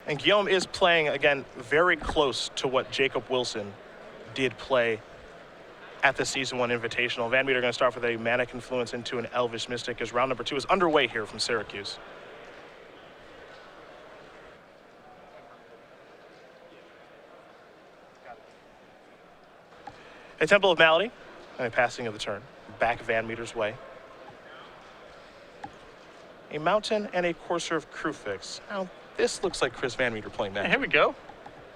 And Guillaume is playing, again, very close to what Jacob Wilson did play at the Season 1 Invitational. VanMeter going to start with a Mana Confluence into an Elvish Mystic as round number 2 is underway here from Syracuse. A Temple of Malady and a passing of the turn. Back VanMeter's way. A Mountain and a Courser of Crufix. Now, this looks like Chris VanMeter playing that. Here we go.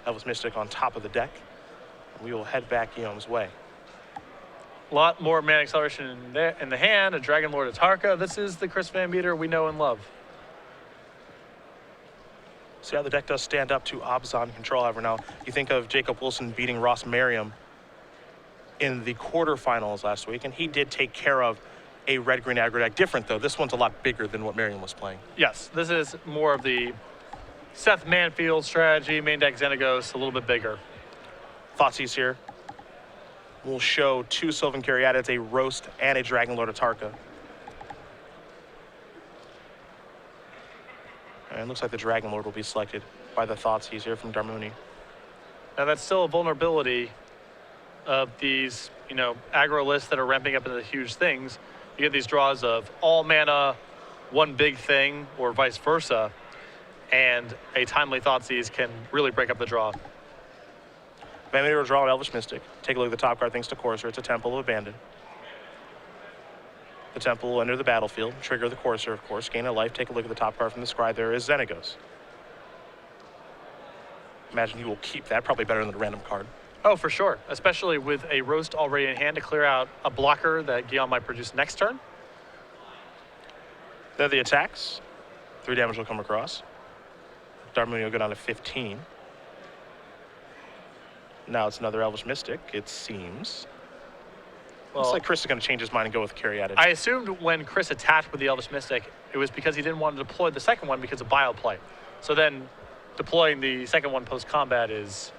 Elvish Mystic on top of the deck. We will head back Guillaume's way. A lot more mana acceleration in the hand, a Dragon Lord Atarka. This is the Chris VanMeter we know and love. See how the deck does stand up to Abzan control. However, now you think of Jacob Wilson beating Ross Merriam in the quarterfinals last week, and he did take care of a red-green aggro deck. Different, though. This one's a lot bigger than what Merriam was playing. Yes, this is more of the Seth Manfield strategy, main deck Xenagos, a little bit bigger. Thoughtseize here. We'll show 2 Sylvan Caryatids, a Roast, and a Dragon Lord Atarka. And it looks like the Dragon Lord will be selected by the Thoughtseize here from Darmouni. Now that's still a vulnerability of these, aggro lists that are ramping up into huge things. You get these draws of all mana, one big thing, or vice versa, and a timely Thoughtseize can really break up the draw. VanMeter will draw an Elvish Mystic. Take a look at the top card thanks to Courser. It's a Temple of Abandon. The Temple will enter the battlefield, trigger the Courser, of course, gain a life. Take a look at the top card from the Scry. There is Xenagos. Imagine he will keep that, probably better than a random card. Oh, for sure, especially with a Roast already in hand to clear out a blocker that Guillaume might produce next turn. There are the attacks. 3 damage will come across. Darmouni will go down to 15. Now it's another Elvish Mystic, it seems. Well, looks like Chris is going to change his mind and go with Caryatid. I assumed when Chris attached with the Elvish Mystic, it was because he didn't want to deploy the second one because of bio play. So then deploying the second one post-combat is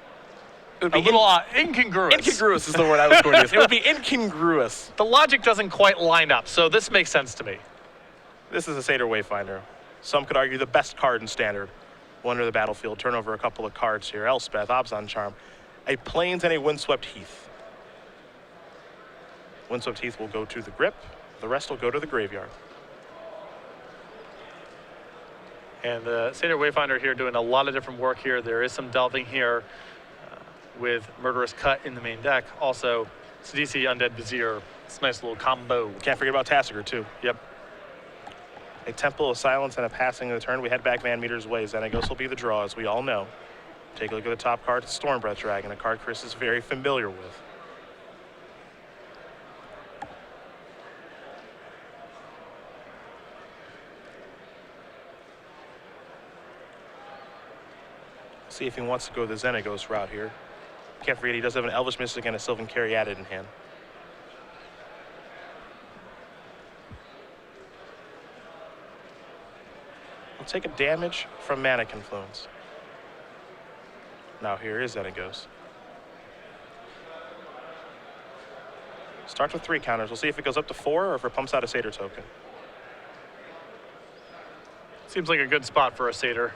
a little incongruous. Incongruous is the word I was going to use. It would be incongruous. The logic doesn't quite line up, so this makes sense to me. This is a Satyr Wayfinder. Some could argue the best card in Standard. We'll enter the battlefield, turn over a couple of cards here. Elspeth, Abzan Charm. A Plains and a Windswept Heath. Windswept Heath will go to the grip. The rest will go to the graveyard. And the Satyr Wayfinder here doing a lot of different work here. There is some delving here with Murderous Cut in the main deck. Also, Sidisi Undead Vizier. It's a nice little combo. Can't forget about Tassiger, too. Yep. A Temple of Silence and a passing of the turn. We head back VanMeter's way. Xenagos will be the draw, as we all know. Take a look at the top card, Stormbreath Dragon, a card Chris is very familiar with. See if he wants to go the Xenagos route here. Can't forget he does have an Elvish Mystic and a Sylvan Caryatid in hand. We'll take a damage from Mana Confluence. Now here is Xenagos. Starts with 3 counters. We'll see if it goes up to 4 or if it pumps out a Satyr token. Seems like a good spot for a Satyr.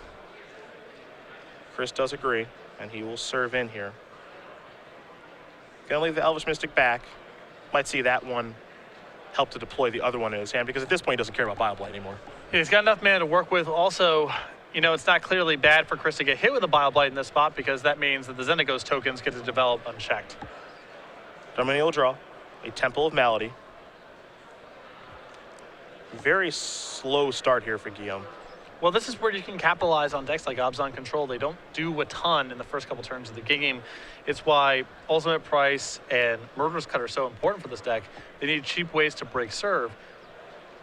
Chris does agree, and he will serve in here. Gonna leave the Elvish Mystic back. Might see that one help to deploy the other one in his hand, because at this point he doesn't care about Bioblight anymore. Yeah, he's got enough mana to work with. Also, it's not clearly bad for Chris to get hit with a Bioblight in this spot, because that means that the Xenagos tokens get to develop unchecked. Darmouni will draw a Temple of Malady. Very slow start here for Guillaume. Well, this is where you can capitalize on decks like Abzan Control. They don't do a ton in the first couple turns of the game. It's why Ultimate Price and Murderous Cut are so important for this deck. They need cheap ways to break serve.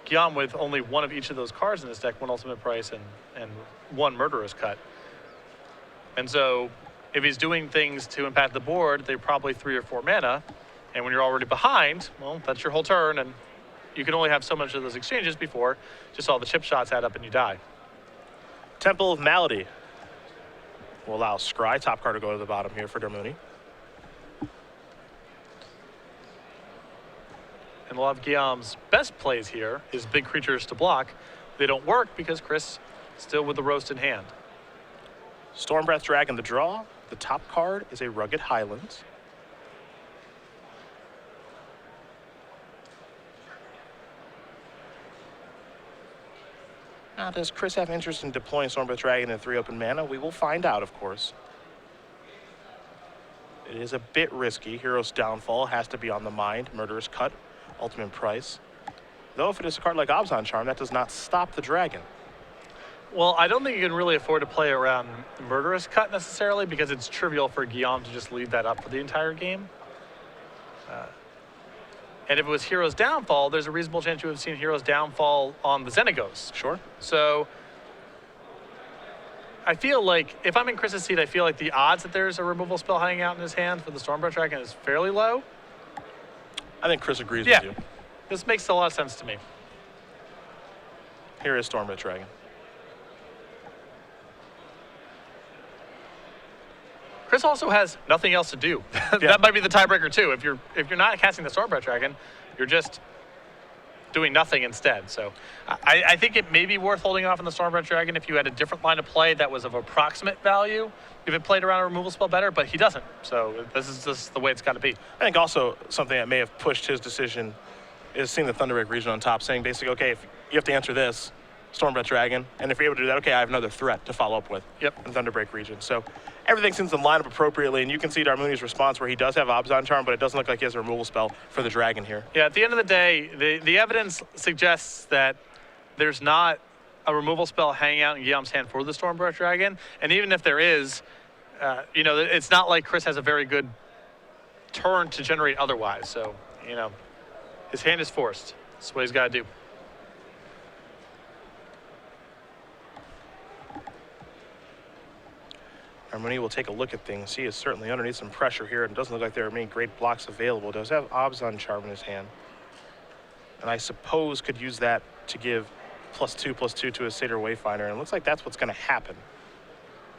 Guillaume with only one of each of those cards in this deck, 1 Ultimate Price and 1 Murderous Cut. And so if he's doing things to impact the board, they're probably 3 or 4 mana. And when you're already behind, well, that's your whole turn, and you can only have so much of those exchanges before just all the chip shots add up and you die. Temple of Malady will allow Scry, top card, to go to the bottom here for Darmouni. And a lot of Guillaume's best plays here is big creatures to block. They don't work because Chris still with the Roast in hand. Stormbreath Dragon, the draw. The top card is a Rugged Highlands. Now, does Chris have interest in deploying Stormbreath Dragon in 3 open mana? We will find out, of course. It is a bit risky. Hero's Downfall has to be on the mind. Murderous Cut, Ultimate Price. Though if it is a card like Abzan Charm, that does not stop the dragon. Well, I don't think you can really afford to play around Murderous Cut necessarily because it's trivial for Guillaume to just leave that up for the entire game. And if it was Hero's Downfall, there's a reasonable chance you would have seen Hero's Downfall on the Xenagos. Sure. So I feel like if I'm in Chris's seat, I feel like the odds that there's a removal spell hanging out in his hand for the Stormbreath Dragon is fairly low. I think Chris agrees with you. This makes a lot of sense to me. Here is Stormbreath Dragon. Chris also has nothing else to do. That might be the tiebreaker too. If you're not casting the Stormbreath Dragon, you're just doing nothing instead. So I think it may be worth holding off on the Stormbreath Dragon if you had a different line of play that was of approximate value, if it played around a removal spell better, but he doesn't. So this is just the way it's got to be. I think also something that may have pushed his decision is seeing the Thunderbreak region on top, saying basically, okay, if you have to answer this, Stormbreath Dragon, and if you're able to do that, okay, I have another threat to follow up with in Thunderbreak region. So everything seems to line up appropriately, and you can see Darmouni's response where he does have Abzan Charm, but it doesn't look like he has a removal spell for the dragon here. Yeah, at the end of the day, the evidence suggests that there's not a removal spell hanging out in Guillaume's hand for the Stormbreath Dragon, and even if there is, it's not like Chris has a very good turn to generate otherwise. So, his hand is forced. That's what he's got to do. Darmouni will take a look at things. He is certainly underneath some pressure here, and it doesn't look like there are many great blocks available. Does have Abzan Charm in his hand, and I suppose could use that to give +2/+2 to his Satyr Wayfinder, and it looks like that's what's going to happen.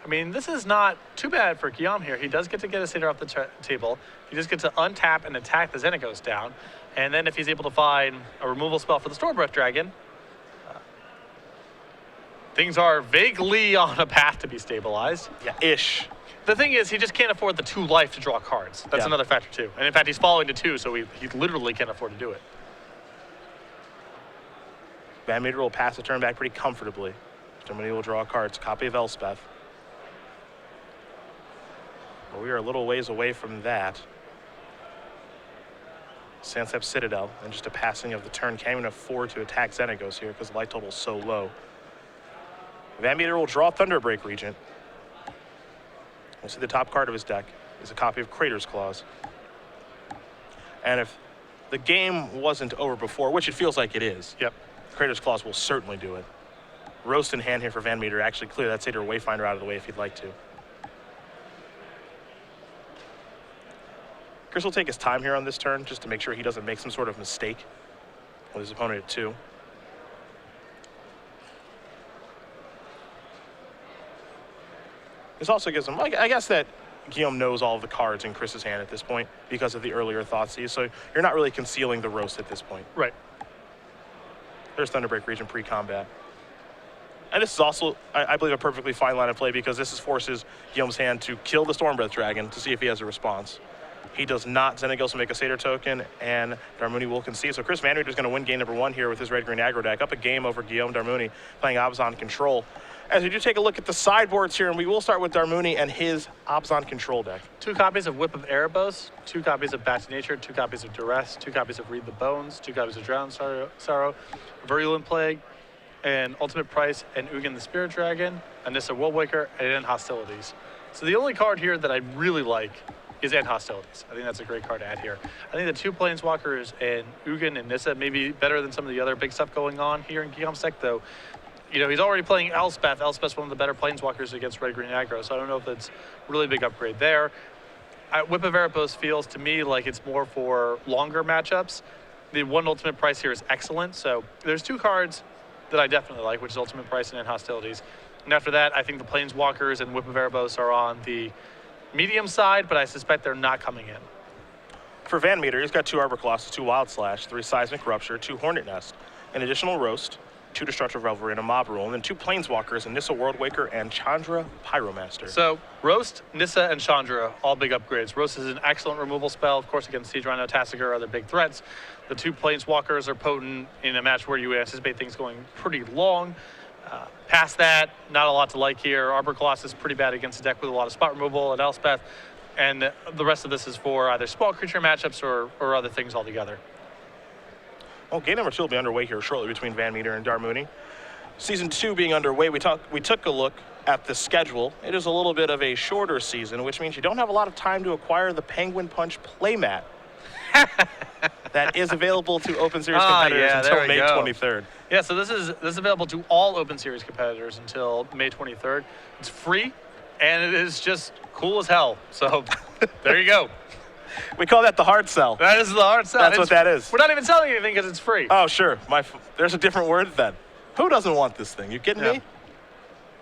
I mean, this is not too bad for Guillaume here. He does get to get a Satyr off the table. He just gets to untap and attack the Xenagos down, and then if he's able to find a removal spell for the Stormbreath Dragon, things are vaguely on a path to be stabilized. Yeah, ish. The thing is, he just can't afford the 2 life to draw cards. That's another factor too. And in fact, he's falling to 2, so he literally can't afford to do it. VanMeter will pass the turn back pretty comfortably. Darmouni will draw cards. Copy of Elspeth. But we are a little ways away from that. Sansep Citadel, and just a passing of the turn. Can't even afford to attack Xenagos here because the life total is so low. VanMeter will draw Thunderbreak Regent. We'll see the top card of his deck is a copy of Crater's Claws. And if the game wasn't over before, which it feels like it is, Crater's Claws will certainly do it. Roast in hand here for VanMeter. Actually clear that Satyr Wayfinder out of the way if he'd like to. Chris will take his time here on this turn just to make sure he doesn't make some sort of mistake with his opponent at 2. This also gives him, I guess that Guillaume knows all of the cards in Chris's hand at this point because of the earlier Thoughtseize, so you're not really concealing the roast at this point. Right. There's Thunderbreak Region pre-combat. And this is also, I believe, a perfectly fine line of play because this forces Guillaume's hand to kill the Stormbreath Dragon to see if he has a response. He does not. Xenagos will make a Satyr token, and Darmouni will concede. So Chris VanMeter is going to win game number 1 here with his red-green aggro deck. Up a game over Guillaume Darmouni playing Abzan Control. As we do take a look at the sideboards here, and we will start with Darmouni and his Abzan Control deck. 2 copies of Whip of Erebos, 2 copies of Bat to Nature, 2 copies of Duress, 2 copies of Read the Bones, 2 copies of Drown Sorrow, Virulent Plague, and Ultimate Price, and Ugin the Spirit Dragon, Anissa Worldwaker, and End Hostilities. So the only card here that I really like is End Hostilities. I think that's a great card to add here. I think the 2 Planeswalkers and Ugin and Nissa may be better than some of the other big stuff going on here in Guillaume's deck, though. He's already playing Elspeth. Elspeth's one of the better Planeswalkers against red-green aggro, so I don't know if it's a really big upgrade there. Whip of Erebos feels to me like it's more for longer matchups. The 1 Ultimate Price here is excellent, so there's 2 cards that I definitely like, which is Ultimate Price and End Hostilities. And after that, I think the Planeswalkers and Whip of Erebos are on the medium side, but I suspect they're not coming in. For VanMeter, he's got 2 Arbor Colossus, 2 Wild Slash, 3 Seismic Rupture, 2 Hornet Nest, an additional Roast, 2 Destructive Revelry, and a Mob Rule, and then 2 Planeswalkers, and Nissa Worldwaker and Chandra Pyromaster. So Roast, Nissa, and Chandra, all big upgrades. Roast is an excellent removal spell, of course, against Siege Rhino, Tasigur, other big threats. The 2 Planeswalkers are potent in a match where you anticipate things going pretty long. Past that, not a lot to like here. Arbor Colossus is pretty bad against a deck with a lot of spot removal at Elspeth, and the rest of this is for either small creature matchups or other things altogether. Well, game number 2 will be underway here shortly between VanMeter and Darmouni. Season 2 being underway, we took a look at the schedule. It is a little bit of a shorter season, which means you don't have a lot of time to acquire the Penguin Punch playmat. That is available to Open Series competitors until May 23rd. Yeah, so this is available to all Open Series competitors until May 23rd. It's free, and it is just cool as hell. So there you go. We call that the hard sell. That is the hard sell. That's what that is. We're not even selling anything because it's free. Oh, sure. There's a different word then. Who doesn't want this thing? You kidding me?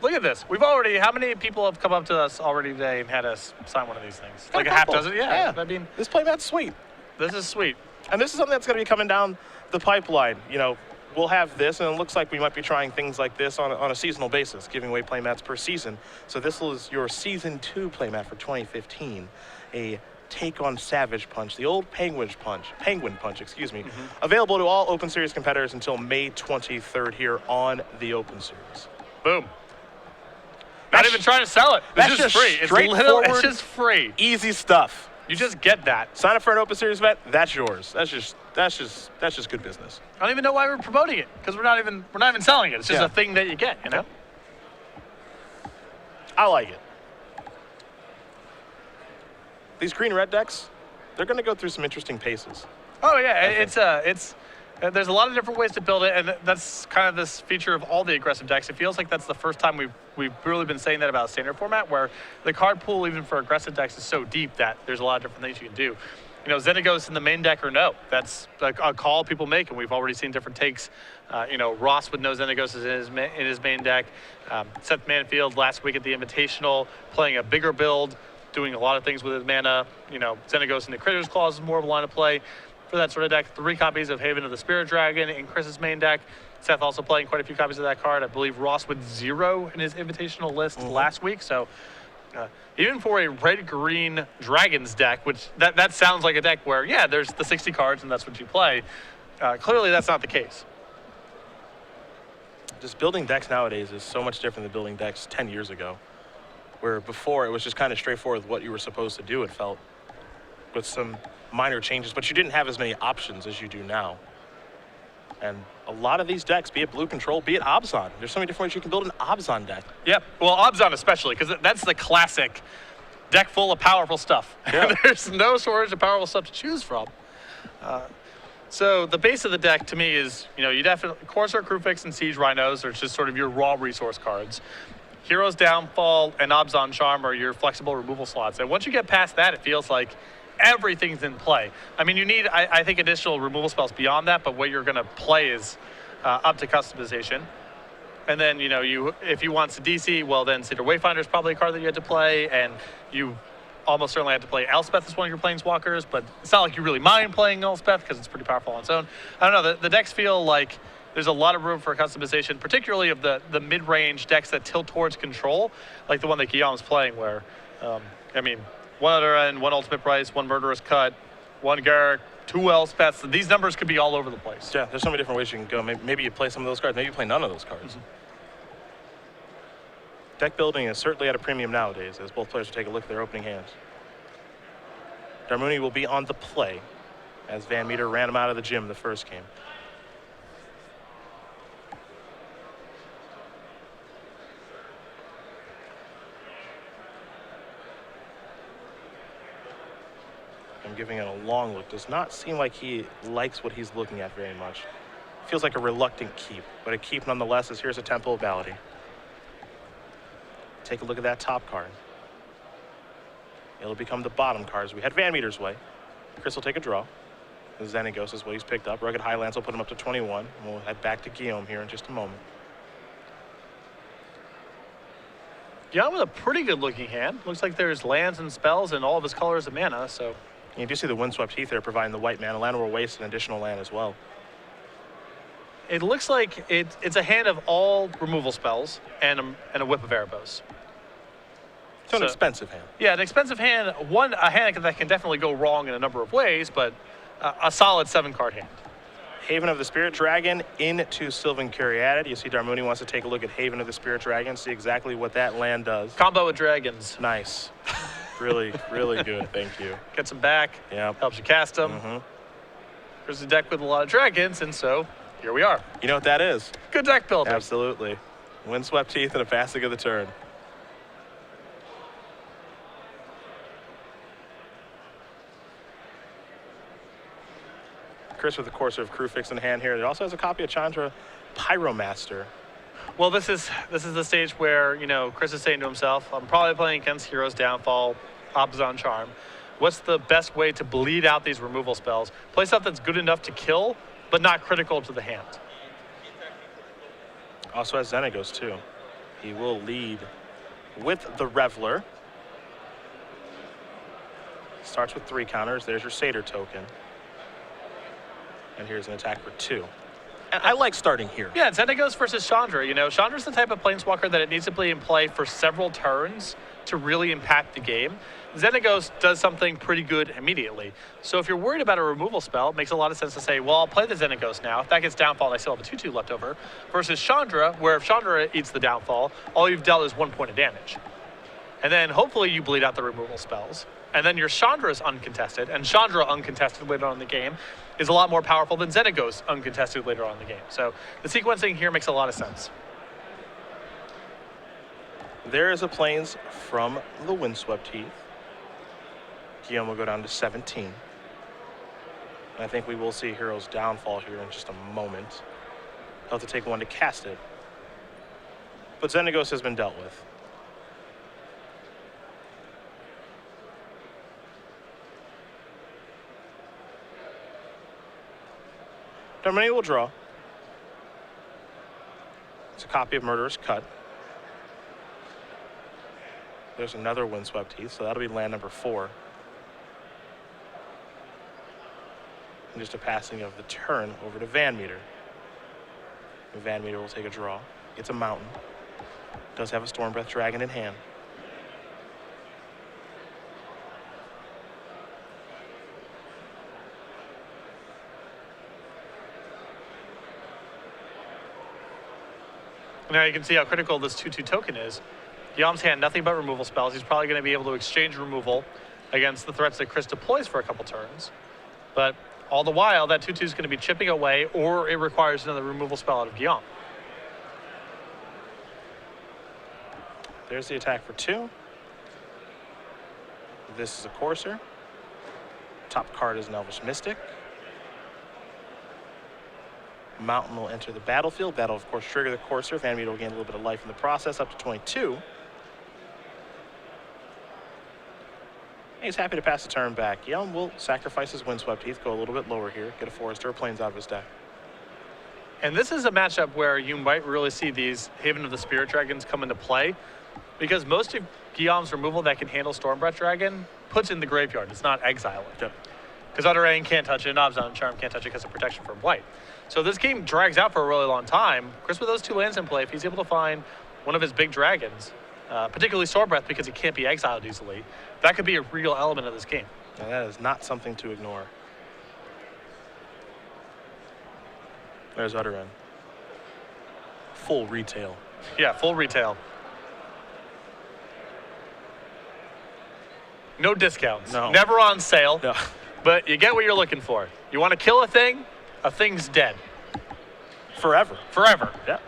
Look at this. How many people have come up to us already today and had us sign one of these things? Like a half dozen? Yeah. I mean, this playmat's sweet. This is sweet. And this is something that's going to be coming down the pipeline. You know, we'll have this, and it looks like we might be trying things like this on a seasonal basis, giving away playmats per season. So this was your Season 2 playmat for 2015, a take on Savage Punch, the old Penguin Punch, available to all Open Series competitors until May 23rd here on the Open Series. Boom. Not even trying to sell it. It's just free. It's just free. Easy stuff. You just get that. Sign up for an Open Series event. That's yours. That's just good business. I don't even know why we're promoting it because we're not even selling it. It's just a thing that you get. You know. I like it. These green-red decks, they're going to go through some interesting paces. Oh yeah, there's a lot of different ways to build it, and that's kind of this feature of all the aggressive decks. It feels like that's the first time we've really been saying that about standard format, where the card pool, even for aggressive decks, is so deep that there's a lot of different things you can do. You know, Xenagos in the main deck or no, that's a call people make, and we've already seen different takes. Ross would know Xenagos is in his main deck. Seth Manfield last week at the Invitational, playing a bigger build, doing a lot of things with his mana. You know, Xenagos in the Critter's Claws is more of a line of play for that sort of deck. 3 copies of Haven of the Spirit Dragon in Chris's main deck. Seth also playing quite a few copies of that card. I believe Ross with 0 in his Invitational list last week. So even for a red-green Dragons deck, which that sounds like a deck where, yeah, there's the 60 cards and that's what you play. Clearly that's not the case. Just building decks nowadays is so much different than building decks 10 years ago, where before it was just kind of straightforward with what you were supposed to do, it felt, with some minor changes, but you didn't have as many options as you do now. And a lot of these decks, be it blue control, be it Abzan, there's so many different ways you can build an Abzan deck. Yep, well, Abzan especially, because that's the classic deck full of powerful stuff. Yeah. There's no shortage of powerful stuff to choose from. So the base of the deck to me is, you definitely, Corsair, Crewfix, and Siege Rhinos are just sort of your raw resource cards. Hero's Downfall and Abzan Charm are your flexible removal slots. And once you get past that, it feels like everything's in play. I mean, you need, I think, additional removal spells beyond that, but what you're going to play is up to customization. And then, if you want Sidisi, well, then Cedar Wayfinder is probably a card that you had to play, and you almost certainly have to play Elspeth as one of your planeswalkers, but it's not like you really mind playing Elspeth because it's pretty powerful on its own. I don't know, the decks feel like there's a lot of room for customization, particularly of the mid-range decks that tilt towards control, like the one that Guillaume's playing where, one Other End, one Ultimate Price, one Murderous Cut, one Garrick, 2 Elspeths. These numbers could be all over the place. Yeah, there's so many different ways you can go. Maybe you play some of those cards, maybe you play none of those cards. Deck building is certainly at a premium nowadays, as both players will take a look at their opening hands. Darmouni will be on the play, as VanMeter ran him out of the gym in the first game. I'm giving it a long look. Does not seem like he likes what he's looking at very much. Feels like a reluctant keep, but a keep nonetheless, as here's a Temple of Baladi. Take a look at that top card. It'll become the bottom cards. We had VanMeter's way. Chris will take a draw. Xenagos is what he's picked up. Rugged Highlands will put him up to 21. We'll head back to Guillaume here in just a moment. Guillaume with a pretty good looking hand. Looks like there's lands and spells and all of his colors of mana, so. You do see the Windswept Heath there providing the white mana. Land will waste an additional land as well. It looks like it's a hand of all removal spells and a Whip of Erebos. It's an expensive hand. Yeah, an expensive hand. A hand that can definitely go wrong in a number of ways, but a solid 7-card hand. Haven of the Spirit Dragon into Sylvan Caryatid. You see Darmouni wants to take a look at Haven of the Spirit Dragon, see exactly what that land does. Combo with dragons. Nice. Really, really good. Thank you. Gets them back. Yeah. Helps you cast them. There's a deck with a lot of dragons, and so here we are. You know what that is? Good deck builder. Absolutely. Windswept Teeth and a passing of the turn. Chris with the Courser of Crewfix in hand here. He also has a copy of Chandra Pyromaster. Well, this is the stage where, you know, Chris is saying to himself, I'm probably playing against Hero's Downfall, Abzan Charm. What's the best way to bleed out these removal spells? Play stuff that's good enough to kill, but not critical to the hand. Also has Xenagos too. He will lead with the Reveler. Starts with 3 counters. There's your Satyr token. And here's an attack for 2. And I like starting here. Yeah, Xenagos versus Chandra. You know, Chandra's the type of planeswalker that it needs to be in play for several turns to really impact the game. Xenagos does something pretty good immediately. So if you're worried about a removal spell, it makes a lot of sense to say, well, I'll play the Xenagos now. If that gets downfall, I still have a 2/2 left over. Versus Chandra, where if Chandra eats the downfall, all you've dealt is 1 point of damage. And then hopefully you bleed out the removal spells. And then your Chandra is uncontested, and Chandra uncontested later on in the game is a lot more powerful than Xenagos uncontested later on in the game. So the sequencing here makes a lot of sense. There is a Plains from the Windswept Heath. Guillaume will go down to 17. And I think we will see Hero's Downfall here in just a moment. He'll have to take 1 to cast it. But Xenagos has been dealt with. Darmouni will draw. It's a copy of Murderous Cut. There's another Windswept Heath, so that'll be land number 4. And just a passing of the turn over to VanMeter. VanMeter will take a draw. It's a mountain. Does have a Stormbreath Dragon in hand. Now you can see how critical this 2/2 token is. Guillaume's hand, nothing but removal spells. He's probably going to be able to exchange removal against the threats that Chris deploys for a couple turns. But all the while, that 2/2 is going to be chipping away, or it requires another removal spell out of Guillaume. There's the attack for 2. This is a Courser. Top card is an Elvish Mystic. Mountain will enter the battlefield. That'll, of course, trigger the Courser. VanMeter will gain a little bit of life in the process, up to 22. He's happy to pass the turn back. Guillaume will sacrifice his Windswept Heath, go a little bit lower here, get a Forest or a Plains out of his deck. And this is a matchup where you might really see these Haven of the Spirit Dragons come into play, because most of Guillaume's removal that can handle Stormbreath Dragon puts in the graveyard. It's not exile it. Because Utterain can't touch it, and Abzan Charm can't touch it because of protection from white. So this game drags out for a really long time. Chris, with those 2 lands in play, if he's able to find one of his big dragons, particularly Stormbreath because it can't be exiled easily, that could be a real element of this game. And that is not something to ignore. There's Utterain. Full retail. Yeah, full retail. No discounts. No. Never on sale. No. But you get what you're looking for. You want to kill a thing's dead. Forever. Forever. Yeah.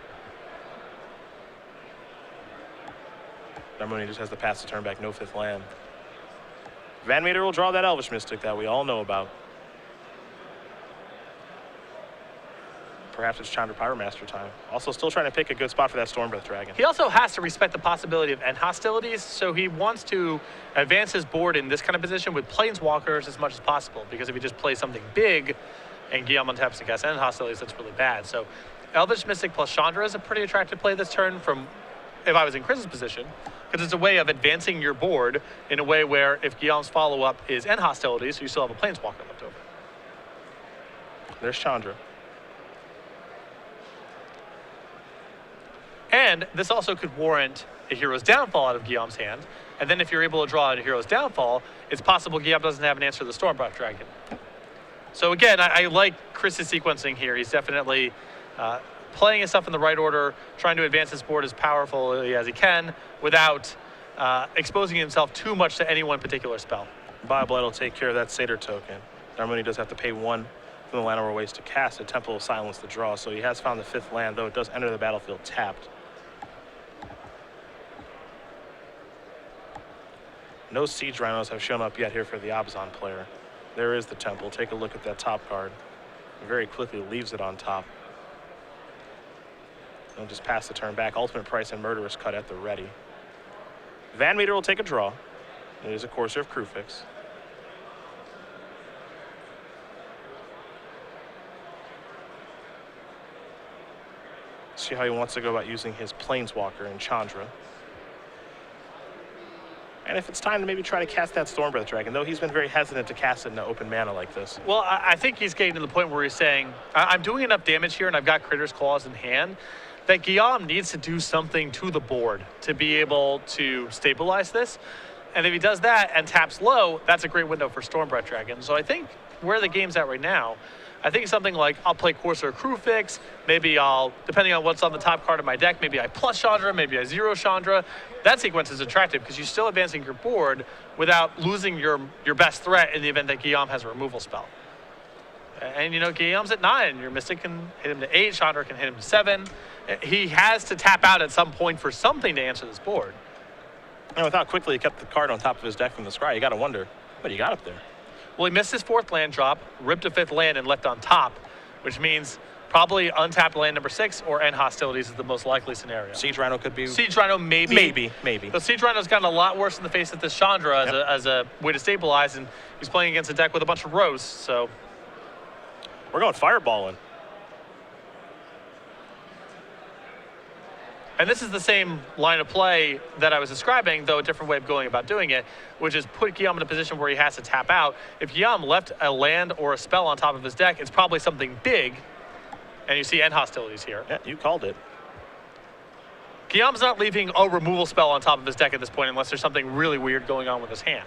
Darmouni just has to pass the turn back, no 5th land. VanMeter will draw that Elvish Mystic that we all know about. Perhaps it's Chandra Pyromaster time. Also still trying to pick a good spot for that Stormbreath Dragon. He also has to respect the possibility of end hostilities, so he wants to advance his board in this kind of position with Planeswalkers as much as possible, because if he just plays something big and Guillaume untaps and casts end hostilities, that's really bad. So Elvish Mystic plus Chandra is a pretty attractive play this turn from, if I was in Chris's position, because it's a way of advancing your board in a way where if Guillaume's follow-up is end hostilities, so you still have a Planeswalker left over. There's Chandra. And this also could warrant a Hero's Downfall out of Guillaume's hand. And then if you're able to draw a Hero's Downfall, it's possible Guillaume doesn't have an answer to the Stormbreath Dragon. So again, I like Chris's sequencing here. He's definitely playing his stuff in the right order, trying to advance his board as powerfully as he can without exposing himself too much to any one particular spell. Bioblight will take care of that Satyr token. Darmouni does have to pay 1 from the land over waste to cast a Temple of Silence to draw, so he has found the 5th land, though it does enter the battlefield tapped. No Siege Rhinos have shown up yet here for the Abzan player. There is the Temple. Take a look at that top card. He very quickly leaves it on top. He'll just pass the turn back. Ultimate Price and Murderous Cut at the ready. VanMeter will take a draw. It is a Courser of Crewfix. See how he wants to go about using his Planeswalker and Chandra. And if it's time to maybe try to cast that Stormbreath Dragon, though he's been very hesitant to cast it in open mana like this. Well, I think he's getting to the point where he's saying, I'm doing enough damage here and I've got Critter's Claws in hand that Guillaume needs to do something to the board to be able to stabilize this. And if he does that and taps low, that's a great window for Stormbreath Dragon. So I think where the game's at right now, I think something like I'll play Courser Crewfix, maybe I'll, depending on what's on the top card of my deck, maybe I plus Chandra, maybe I zero Chandra. That sequence is attractive because you're still advancing your board without losing your best threat in the event that Guillaume has a removal spell. And you know, Guillaume's at 9, your Mystic can hit him to 8, Chandra can hit him to 7. He has to tap out at some point for something to answer this board. And with how quickly he kept the card on top of his deck from the scry, you got to wonder what he got up there. Well, he missed his 4th land drop, ripped a 5th land, and left on top, which means probably untapped land number 6 or end hostilities is the most likely scenario. Siege Rhino could be. Siege Rhino maybe. Maybe. But Siege Rhino's gotten a lot worse in the face of this Chandra as a way to stabilize, and he's playing against a deck with a bunch of roasts, so. We're going fireballing. And this is the same line of play that I was describing, though a different way of going about doing it, which is put Guillaume in a position where he has to tap out. If Guillaume left a land or a spell on top of his deck, it's probably something big. And you see end hostilities here. Yeah, you called it. Guillaume's not leaving a removal spell on top of his deck at this point unless there's something really weird going on with his hand.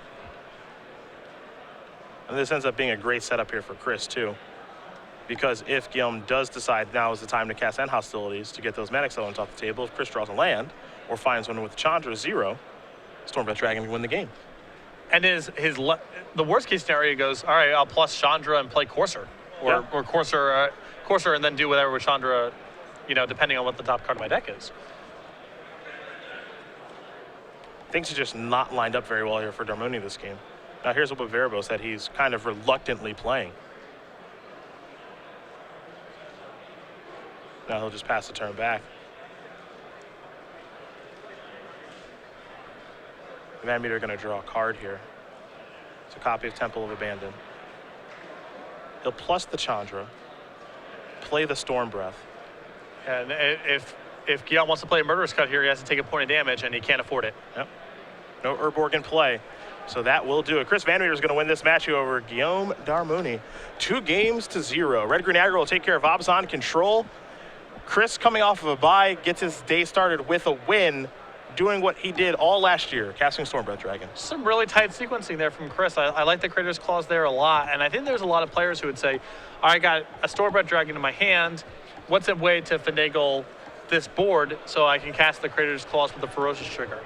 And this ends up being a great setup here for Chris, too. Because if Guillaume does decide now is the time to cast end hostilities to get those mana accelerants off the table, if Chris draws a land or finds one with Chandra 0, Stormbreath Dragon can win the game. And the worst case scenario goes, all right, I'll plus Chandra and play Courser. Or Courser and then do whatever with Chandra, you know, depending on what the top card of my deck is. Things are just not lined up very well here for Darmouni this game. Now here's what Verbo said he's kind of reluctantly playing. Now he'll just pass the turn back. VanMeter going to draw a card here. It's a copy of Temple of Abandon. He'll plus the Chandra, play the Stormbreath. And if Guillaume wants to play a Murderous Cut here, he has to take a point of damage, and he can't afford it. Yep. No Urborg in play. So that will do it. Chris VanMeter is going to win this match over Guillaume Darmouni. 2-0. Red-Green Aggro will take care of Abzan control. Chris, coming off of a bye, gets his day started with a win, doing what he did all last year, casting Stormbreath Dragon. Some really tight sequencing there from Chris. I like the Critter's Claws there a lot, and I think there's a lot of players who would say, I got a Stormbreath Dragon in my hand. What's a way to finagle this board so I can cast the Critter's Claws with the Ferocious trigger?